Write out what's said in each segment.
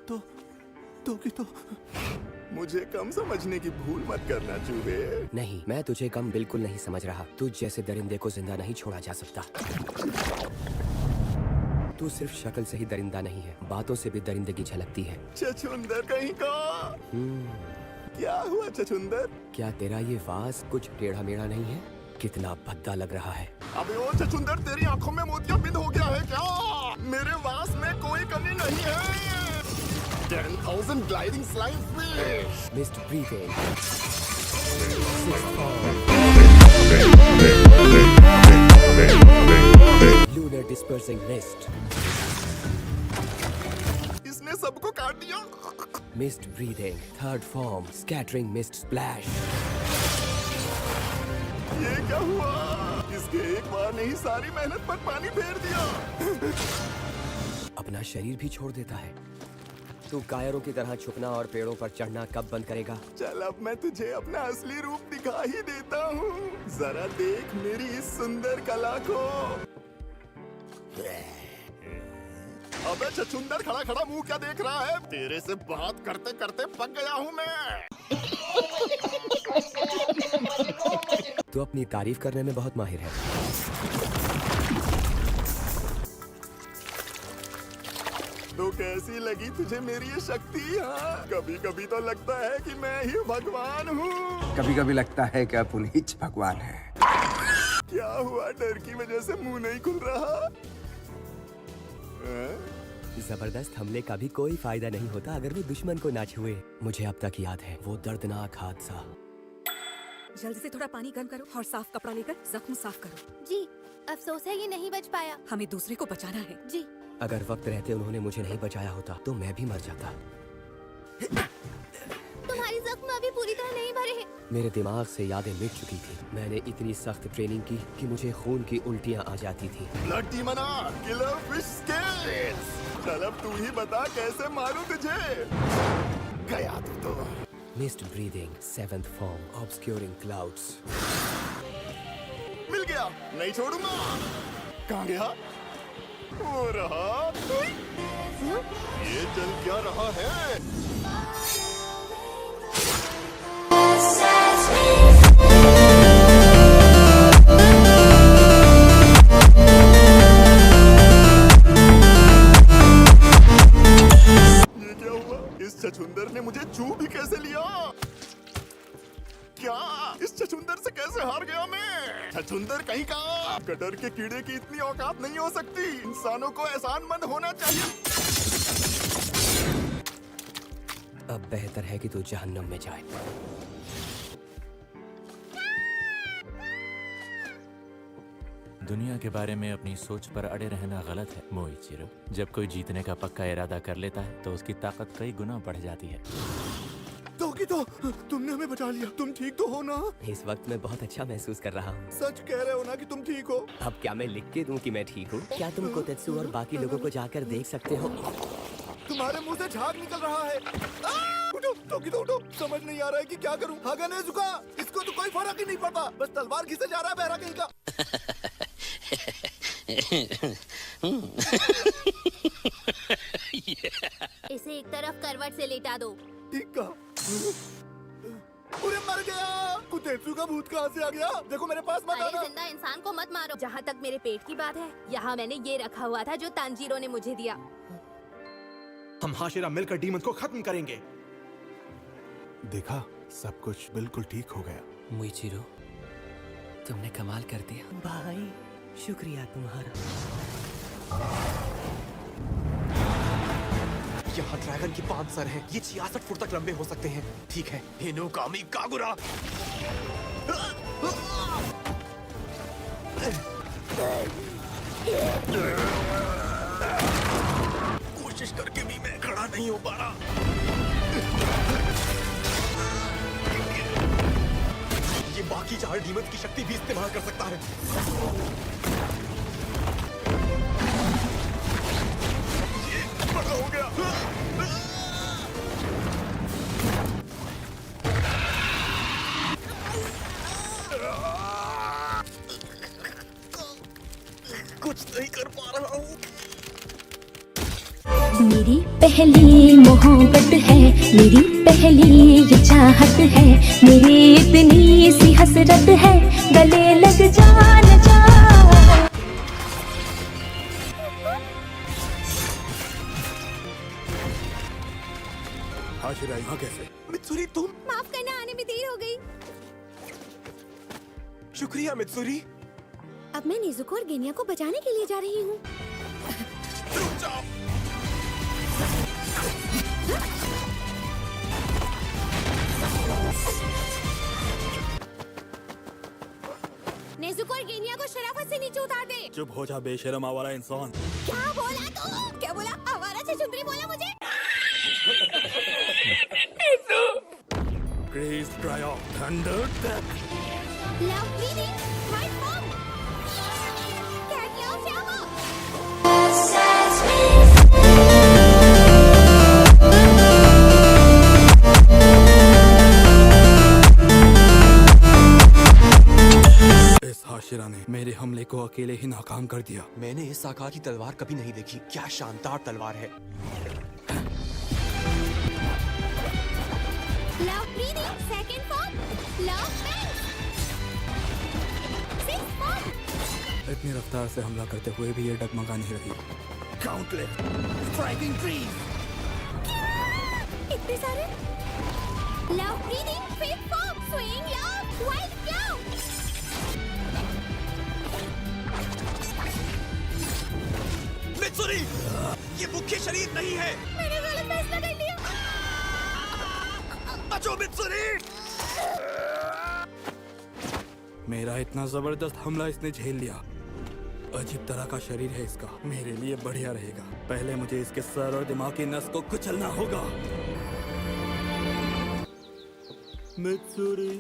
तो मुझे कम समझने की भूल मत करना चूहे। नहीं, मैं तुझे कम बिल्कुल नहीं समझ रहा। तुझ जैसे दरिंदे को जिंदा नहीं छोड़ा जा सकता। तू सिर्फ शक्ल से ही दरिंदा नहीं है, बातों से भी दरिंदगी झलकती है। छछूंदर कहीं का। क्या हुआ छछूंदर? क्या तेरा ये वास कुछ टेढ़ा मेढ़ा नहीं है? कितना भद्दा लग रहा है। अबे ओ छछूंदर, तेरी आंखों में मोतियाबिंद हो गया है क्या? मेरे वास में कोई कमी नहीं है। 10,000 gliding slide fish. Mist breathing. 6 lunar dispersing mist. इसने सबको काट दिया। Mist breathing 3rd form scattering mist splash. ये क्या हुआ? इसके एक बार ने ही सारी मेहनत पर पानी फेर दिया। अपना शरीर भी छोड़ देता है। तू कायरों की तरह छुपना और पेड़ों पर चढ़ना कब बंद करेगा? चल अब मैं तुझे अपना असली रूप दिखा ही देता हूँ। जरा देख मेरी इस सुंदर कला को। अबे छछूंदर, खड़ा खड़ा मुंह क्या देख रहा है? तेरे से बात करते करते पक गया हूँ मैं। तू अपनी तारीफ करने में बहुत माहिर है। तो कैसी लगी तुझे मेरी ये शक्ति? हाँ, कभी कभी तो लगता है कि मैं ही भगवान हूँ। कभी कभी लगता है कि आप उन्हीं भगवान है। क्या हुआ? डर की वजह से मुंह नहीं खुल रहा? जबरदस्त हमले का भी कोई फायदा नहीं होता अगर वो दुश्मन को ना छुए। मुझे अब तक याद है वो दर्दनाक हादसा। जल्दी से थोड़ा पानी गर्म करो और साफ कपड़ा लेकर जख्म साफ करो। जी, अफसोस है ये नहीं बच पाया। हमें दूसरे को बचाना है। जी। अगर वक्त रहते उन्होंने मुझे नहीं बचाया होता तो मैं भी मर जाता। तुम्हारी जख्म अभी पूरी तरह नहीं भरे हैं। मेरे दिमाग से यादें मिट चुकी थी। मैंने इतनी सख्त ट्रेनिंग की कि मुझे खून की उल्टियाँ आ जाती थी। ब्लड डीमना, किलर फिश स्केल्स। चल अब तू ही बता कैसे मारूं तुझे? गया तू तो। Mist breathing 7th form obscuring clouds. मिल गया, नहीं छोड़ूंगा। कहाँ गया? वो रहा। ये चल क्या रहा है? ये क्या हुआ? इस छछूंदर ने मुझे छू भी कैसे लिया? क्या इस छछूंदर से कैसे हार गया मैं? छछूंदर कहीं का। कटर के कीड़े की इतनी औकात नहीं हो सकती। इंसानों को एहसानमंद होना चाहिए। अब बेहतर है कि तू जहन्नम में जाए। दुनिया के बारे में अपनी सोच पर अड़े रहना गलत है मोइचिरो। जब कोई जीतने का पक्का इरादा कर लेता है तो उसकी ताकत कई गुना बढ़ जाती है। तो तुमने हमें बचा लिया। तुम ठीक तो हो ना? इस वक्त मैं बहुत अच्छा महसूस कर रहा हूँ। सच कह रहे हो ना कि तुम ठीक हो? अब क्या मैं लिख के दूं कि मैं ठीक हूँ? क्या तुम कोतेत्सु और बाकी लोगों को जाकर देख सकते हो? तुम्हारे मुंह से झाग निकल रहा है। उठो, तो उठो। समझ नहीं आ रहा है कि क्या करूं। हागा नहीं झुका। इसको तो कोई फर्क ही नहीं पड़ता। बस तलवार घिसे जा रहा है बहरा कहीं का। इसे एक तरफ करवट से लेटा दो। ठीक का। पूरे मर गया। कुतेत्सु का भूत कहाँ से आ गया? देखो मेरे पास मत अरे आना। जिंदा इंसान को मत मारो। जहाँ तक मेरे पेट की बात है, यहाँ मैंने ये रखा हुआ था जो तांजीरो ने मुझे दिया। हम हाशिरा मिलकर डीमन को खत्म करेंगे। देखा, सब कुछ बिल्कुल ठीक हो गया। मोइचिरो, तुमने कमाल कर दिया। भाई, शुक्रिया तुम्हारा। यहाँ ड्रैगन की 5 सर हैं। ये 66 फुट तक लंबे हो सकते हैं। ठीक है, हिनुकामी कागुरा। कोशिश करके भी मैं खड़ा नहीं हो पा रहा। ये बाकी 4 डीमंस की शक्ति भी इस्तेमाल कर सकता है। ये बड़ा हो गया। कुछ नहीं कर पा रहा हूँ। मेरी पहली मोहब्बत है, मेरी पहली ये चाहत है, मेरी इतनी सी हसरत है, गले लग जा न जा। हाशिरा यहाँ कैसे? मित्सुरी तुम? माफ करना, आने में देर हो गई। शुक्रिया मित्सुरी। अब मैं नेजुको और गेनिया को बचाने के लिए जा रही हूँ। रुक जाओ। नेजुको और गेनिया को शराफत से नीचे उतार दे। चुप हो जा बेशरम आवारा इंसान। क्या बोला तू? क्या बोला? आवारा से चुंदरी बोला मुझे? Grace dry off thunder death. Love breathing, right mom. Cat love shower. इस हाशिरा ने मेरे हमले को अकेले ही नाकाम कर दिया। मैंने इस आकार की तलवार कभी नहीं देखी। क्या शानदार तलवार है। Love breathing, second form. Love bang. Sixth form. इतनी रफ्तार से हमला करते हुए भी ये डगमगा नहीं रही। Countless striking trees. इतने सारे? Love breathing, fifth form. Swing love, wild cow. Mitsuri, ये मुख्य शरीर नहीं है। मैंने गलत फैसला कर लिया। बचो मित्सुरी। मेरा इतना जबरदस्त हमला इसने झेल लिया। अजीब तरह का शरीर है इसका। मेरे लिए बढ़िया रहेगा। पहले मुझे इसके सर और दिमाग की नस को कुचलना होगा। मित्सुरी,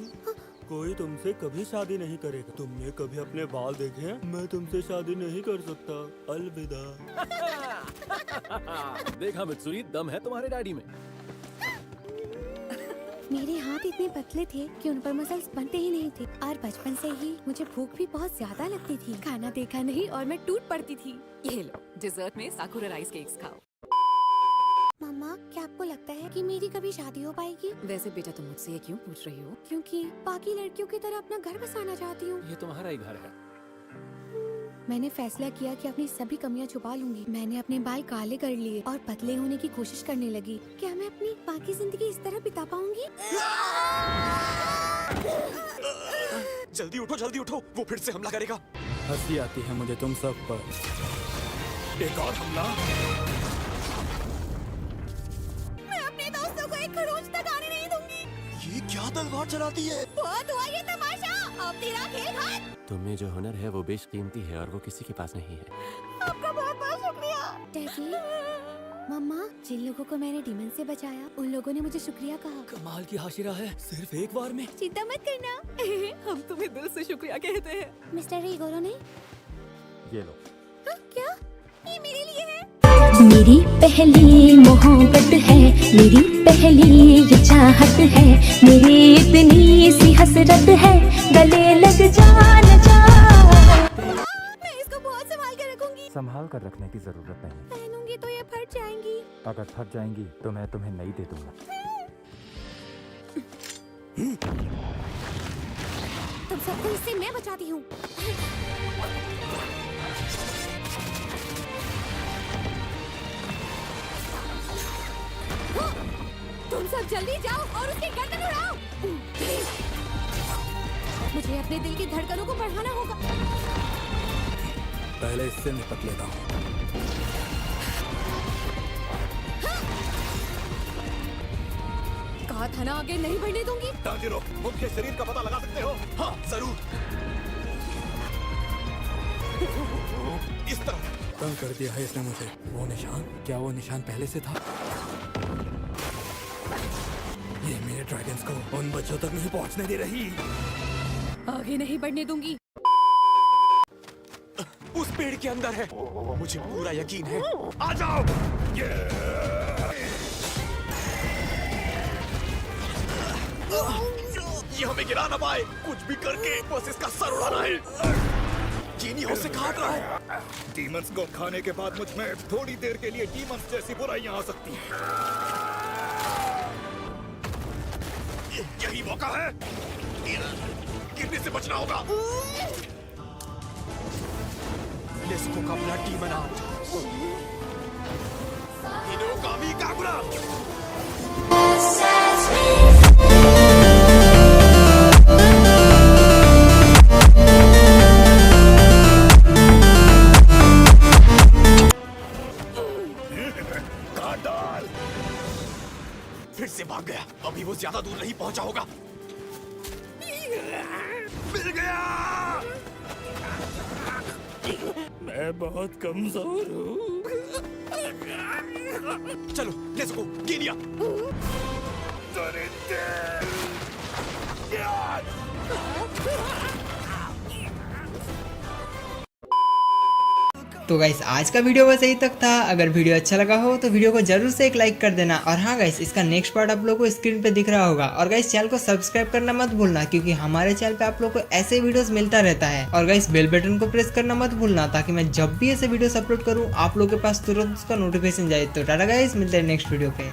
कोई तुमसे कभी शादी नहीं करेगा। तुमने कभी अपने बाल देखे हैं? मैं तुमसे शादी नहीं कर सकता। अलविदा। देखा मित्सुरी, दम है तुम्हारे डैडी में। मेरे हाथ इतने पतले थे कि उन पर मसल्स बनते ही नहीं थे, और बचपन से ही मुझे भूख भी बहुत ज्यादा लगती थी। खाना देखा नहीं और मैं टूट पड़ती थी। ये लो, डिजर्ट में साकुरा राइस केक्स खाओ। मम्मा, क्या आपको लगता है कि मेरी कभी शादी हो पाएगी? वैसे बेटा, तुम मुझसे ये क्यों पूछ रही हो? क्योंकि बाकी लड़कियों की तरह अपना घर बसाना चाहती हूँ। ये तुम्हारा ही घर है। मैंने फैसला किया कि अपनी सभी कमियां छुपा लूंगी। मैंने अपने बाल काले कर लिए और पतले होने की कोशिश करने लगी। क्या मैं अपनी बाकी जिंदगी इस तरह बिता पाऊंगी? जल्दी उठो, जल्दी उठो। वो फिर से हमला करेगा। हंसी आती है मुझे तुम सब पर। एक और हमला। मैं अपने दोस्तों को एक खरोंच तक आने नहीं दूंगी। ये क्या तलवार चलाती है? बहुत हुआ ये तमाशा। अब तेरा खेल खत्म। तुम में जो हुनर है वो बेशकीमती है और वो किसी के पास नहीं है। आपका बहुत बहुत शुक्रिया। डैडी, मम्मा, जिन लोगों को मैंने डीमन से बचाया, उन लोगों ने मुझे शुक्रिया कहा। कमाल की हाशिरा है, सिर्फ एक बार में। चिंता मत करना। हम तुम्हें दिल से शुक्रिया कहते हैं। मिस्टर ईगोरो ने? ये लो। हाँ, क्या? ये मेरे लिए है? मेरी पहली मोहब्बत है, मेरी पहली ये चाहत है, मेरी इतनी सी हसरत है, गले लग जा न जा। मैं इसको बहुत संभाल कर रखूंगी। संभाल कर रखने की जरूरत नहीं। पहनूंगी तो ये फट जाएंगी। अगर थक जाएंगी तो मैं तुम्हें नई दे दूंगा। तुम सबको इससे मैं बचाती हूँ। तुम सब जल्दी जाओ और उसकी गर्दन उड़ाओ। मुझे अपने दिल की धड़कनों को बढ़ाना होगा। पहले इससे निपट लेता हूँ। कहा था ना, आगे नहीं बढ़ने दूंगी। ताजिरो, मुख्य शरीर का पता लगा सकते हो? हाँ, जरूर। इस तरह। तंग कर दिया है इसने मुझे। वो निशान, क्या वो निशान पहले से था? ये मेरे ड्रैगन्स को उन बच्चों तक नहीं पहुंचने दे रही। आगे नहीं बढ़ने दूंगी। उस पेड़ के अंदर है। मुझे पूरा यकीन है। आ जाओ। ये हमें गिरा ना पाए। कुछ भी करके बस इसका सर उड़ाना है। जीनियों से काट रहा है। डीमंस को खाने के बाद मुझ में थोड़ी देर के लिए डीमंस जैसी बुराइयां आ सकती हैं। यही मौका है, गिरने से बचना होगा। नेज़ुको का अपना डीमन आउट। Hinokami Kagura. फिर से भाग गया। अभी वो ज्यादा दूर नहीं पहुंचा होगा। मिल गया। मैं बहुत कमजोर हूँ। चलो नेज़ुको, गिनिया। तो गाइस आज का वीडियो बस यही तक था। अगर वीडियो अच्छा लगा हो तो वीडियो को जरूर से एक लाइक कर देना। और हाँ गाइस, इसका नेक्स्ट पार्ट आप लोगों को स्क्रीन पे दिख रहा होगा। और गाइस चैनल को सब्सक्राइब करना मत भूलना, क्योंकि हमारे चैनल पे आप लोगों को ऐसे वीडियोस मिलता रहता है। और गाइस बेल बटन को प्रेस करना मत भूलना, ताकि मैं जब भी ऐसे वीडियोस अपलोड करूँ आप लोगों के पास तुरंत उसका नोटिफिकेशन जाए। तो टाटा गाइस, मिलते हैं नेक्स्ट वीडियो पे।